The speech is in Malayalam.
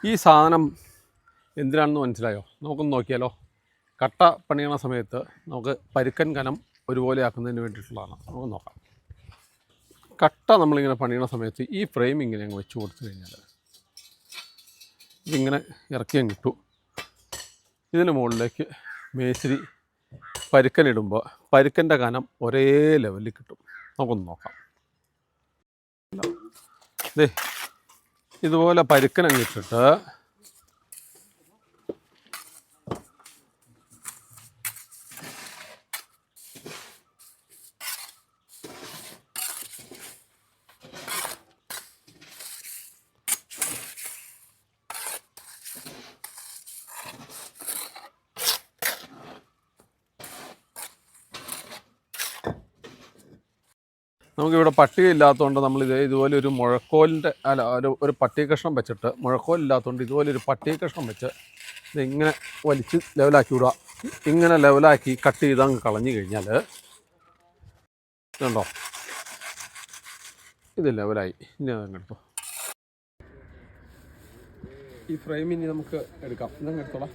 ഈ സാധനം എന്തിനാണെന്ന് മനസ്സിലായോ? നമുക്കൊന്ന് നോക്കിയാലോ. കട്ട പണിയണ സമയത്ത് നമുക്ക് പരുക്കൻ കനം ഒരുപോലെ ആക്കുന്നതിന് വേണ്ടിയിട്ടുള്ളതാണ്. നമുക്ക് നോക്കാം. കട്ട നമ്മളിങ്ങനെ പണിയണ സമയത്ത് ഈ ഫ്രെയിം ഇങ്ങനെ അങ്ങ് വെച്ച് കൊടുത്തു കഴിഞ്ഞാൽ ഇതിങ്ങനെ ഇറക്കിയും കിട്ടും. ഇതിന് മുകളിലേക്ക് മേശിരി പരുക്കനിടുമ്പോൾ പരുക്കൻ്റെ കനം ഒരേ ലെവലിൽ കിട്ടും. നമുക്കൊന്ന് നോക്കാം. ഇതുപോലെ പരുക്കനങ്ങ് ഇട്ടിട്ട് നമുക്കിവിടെ പട്ടിക ഇല്ലാത്തതുകൊണ്ട് നമ്മളിത് ഇതുപോലെ ഒരു മുഴക്കോലിൻ്റെ ഒരു പട്ടിക കഷ്ണം വെച്ചിട്ട്, മുഴക്കോലില്ലാത്തതുകൊണ്ട് ഇതുപോലെ ഒരു പട്ടിക കഷ്ണം വെച്ച് ഇതിങ്ങനെ വലിച്ച് ലെവലാക്കി വിടുക. ഇങ്ങനെ ലെവലാക്കി കട്ട് ചെയ്ത് അങ്ങ് കളഞ്ഞു കഴിഞ്ഞാൽ ഇതുണ്ടോ, ഇത് ലെവലായി. ഇനി അതങ്ങ് എടുത്തോ. ഈ ഫ്രെയിം ഇനി നമുക്ക് എടുക്കാം. ഇതങ്ങ് എടുത്തോളാം.